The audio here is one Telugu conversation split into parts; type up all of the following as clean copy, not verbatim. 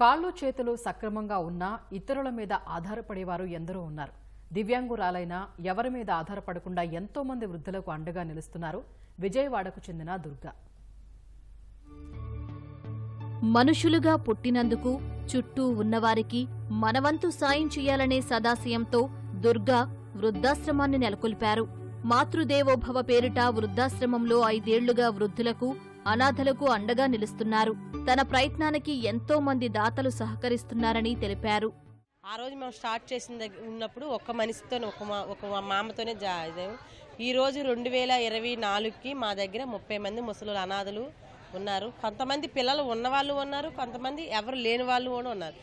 కాళ్ళు చేతులు సక్రమంగా ఉన్నా ఇతరుల మీద ఆధారపడేవారు ఎందరో ఉన్నారు. దివ్యాంగురాలైన ఎవరి మీద ఆధారపడకుండా ఎంతో మంది వృద్ధులకు అండగా నిలుస్తున్నారు విజయవాడకు చెందిన దుర్గా. మనుషులుగా పుట్టినందుకు చుట్టూ ఉన్నవారికి మనవంతు సాయం చేయాలనే సదాశయంతో దుర్గా వృద్ధాశ్రమాన్ని నెలకొల్పారు. మాతృదేవోభవ పేరిట వృద్ధాశ్రమంలో 5 ఏళ్లుగా వృద్ధులకు, అనాథలకు అండగా నిలుస్తున్నారు. తన ప్రయత్నానికి ఎంతో మంది దాతలు సహకరిస్తున్నారని తెలిపారు. ఆ రోజు మేము స్టార్ట్ చేసిన ఉన్నప్పుడు ఒక్క మనిషితోనే ఒక మామతోనే ఈ రోజు 2024కి మా దగ్గర 30 మంది ముసలులు అనాథలు ఉన్నారు. కొంతమంది పిల్లలు ఉన్నవాళ్ళు ఉన్నారు, కొంతమంది ఎవరు లేని వాళ్ళు కూడా ఉన్నారు.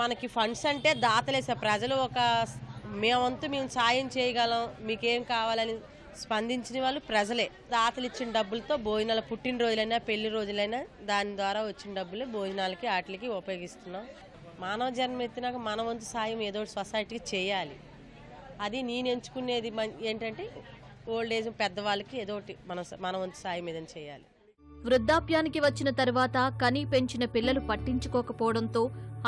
మనకి ఫండ్స్ అంటే దాతలేసే ప్రజలు మేమంతా మేము సాయం చేయగలం, మీకేం కావాలని స్పందించిన వాళ్ళు ప్రజలే. దాతలు ఇచ్చిన డబ్బులతో భోజనాలు, పుట్టినరోజులైనా పెళ్లి రోజులైనా దాని ద్వారా వచ్చిన డబ్బులే భోజనాలకి వాటికి ఉపయోగిస్తున్నాం. మానవ జన్మ ఎత్తినాక మన వంతు సాయం ఏదో సొసైటీకి చేయాలి. అది నేను ఎంచుకునేది ఏంటంటే ఓల్డ్ ఏజ్ పెద్దవాళ్ళకి ఏదో ఒకటి మన వంతు సాయం ఏదైనా చేయాలి. వృద్ధాప్యానికి వచ్చిన తర్వాత కని పెంచిన పిల్లలు పట్టించుకోకపోవడంతో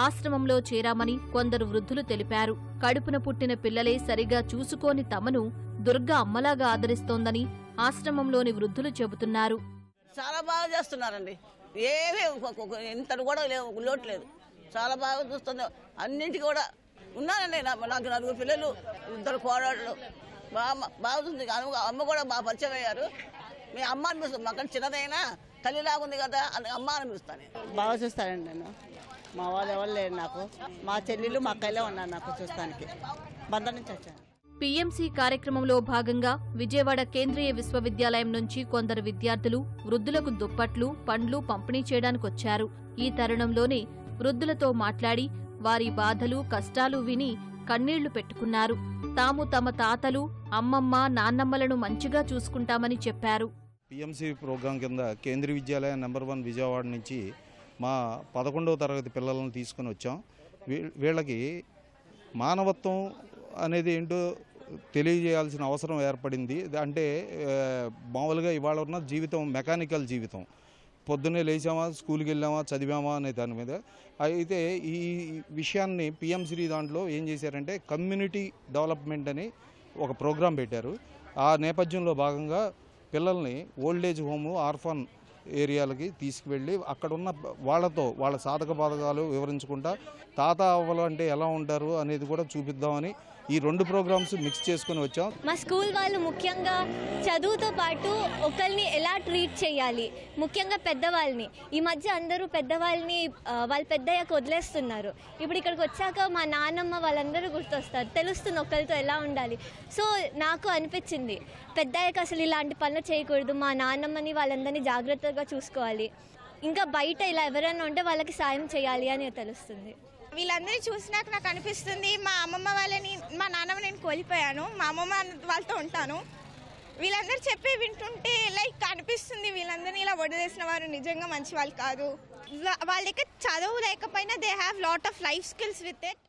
ఆశ్రమంలో చేరామని కొందరు వృద్ధులు తెలిపారు. కడుపున పుట్టిన పిల్లలే సరిగా చూసుకోని తమను దుర్గా అమ్మలాగా ఆదరిస్తోందని ఆశ్రమంలోని వృద్ధులు చెబుతున్నారు. చాలా బాగా చేస్తున్నారండి, ఏమీ ఇంత కూడా లోటు లేదు. చాలా బాగా చూస్తుంది. అన్నింటికి కూడా ఉన్నానండి. నాకు 4 పిల్లలు, 2 కోడళ్ళు. బాగా చూస్తుంది. అమ్మ కూడా బాగా పరిచయం అయ్యారు. మీ అమ్మ అనిపిస్తుంది, మాకు చిన్నదైనా తల్లిలాగుంది కదా అని అమ్మ అనిపిస్తాను. బాగా చూస్తానండి. నేను మా వాళ్ళు ఎవరు లేరు నాకు. మా చెల్లెళ్ళు మా అక్కలే ఉన్నారు నాకు చూస్తానికి. బందర్ నుంచి వచ్చాను. పీఎంసీ కార్యక్రమంలో భాగంగా విజయవాడ కేంద్రీయ విశ్వవిద్యాలయం నుంచి కొందరు విద్యార్థులు వృద్ధులకు దుప్పట్లు, పండ్లు పంపిణీ చేయడానికొచ్చారు. ఈ తరుణంలోనే వృద్ధులతో మాట్లాడి వారి బాధలు, కష్టాలు విని కన్నీళ్లు పెట్టుకున్నారు. తాము తమ తాతలు, అమ్మమ్మ, నాన్నమ్మలను మంచిగా చూసుకుంటామని చెప్పారు. పీఎంసీ ప్రోగ్రాం కింద కేంద్రీయ విద్యాలయం నెంబర్ 1 విజయవాడ నుంచి మా 11వ తరగతి పిల్లలను తీసుకుని వచ్చాం. వీళ్ళకి మానవత్వం అనేది ఏంటో తెలియజేయాల్సిన అవసరం ఏర్పడింది. అంటే మామూలుగా ఇవాళ ఉన్న జీవితం మెకానికల్ జీవితం. పొద్దున్నే లేచామా, స్కూల్కి వెళ్ళామా, చదివామా అనే దాని మీద. అయితే ఈ విషయాన్ని పిఎంసి దాంట్లో ఏం చేశారంటే కమ్యూనిటీ డెవలప్మెంట్ అని ఒక ప్రోగ్రాం పెట్టారు. ఆ నేపథ్యంలో భాగంగా పిల్లల్ని ఓల్డ్ ఏజ్ హోము, ఆర్ఫన్ ఏరియాలకి తీసుకువెళ్ళి అక్కడున్న వాళ్ళతో వాళ్ళ సాధక బాధకాలు వివరించుకుంటా తాత అవ్వలు అంటే ఎలా ఉంటారు అనేది కూడా చూపిద్దామని ఈ 2 ప్రోగ్రామ్స్ మిక్స్ చేసుకుని వచ్చాం. మా స్కూల్ వాళ్ళు ముఖ్యంగా చదువుతో పాటు ఒకరిని ఎలా ట్రీట్ చేయాలి, ముఖ్యంగా పెద్దవాళ్ళని. ఈ మధ్య అందరూ పెద్దవాళ్ళని వాళ్ళు పెద్దయ్యాక వదిలేస్తున్నారు. ఇప్పుడు ఇక్కడికి వచ్చాక మా నాన్నమ్మ వాళ్ళందరూ గుర్తొస్తారు, తెలుస్తుంది ఒకరితో ఎలా ఉండాలి. సో నాకు అనిపించింది పెద్దయ్యాక అసలు ఇలాంటి పనులు చేయకూడదు, మా నాన్నమ్మని వాళ్ళందరినీ జాగ్రత్తగా చూసుకోవాలి, ఇంకా బయట ఇలా ఎవరైనా ఉంటే వాళ్ళకి సాయం చేయాలి అని తెలుస్తుంది. వీళ్ళందరినీ చూసినాక నాకు అనిపిస్తుంది మా అమ్మమ్మ వాళ్ళని, మా నాన్నమ్మ నేను కోల్పోయాను, మా అమ్మమ్మ వాళ్ళతో ఉంటాను. వీళ్ళందరూ చెప్పి వింటుంటే అనిపిస్తుంది వీళ్ళందరినీ ఇలా వదిలేసిన వారు నిజంగా మంచి వాళ్ళు కాదు. వాళ్ళకి చదువు లేకపోయినా they have lot of life skills with it.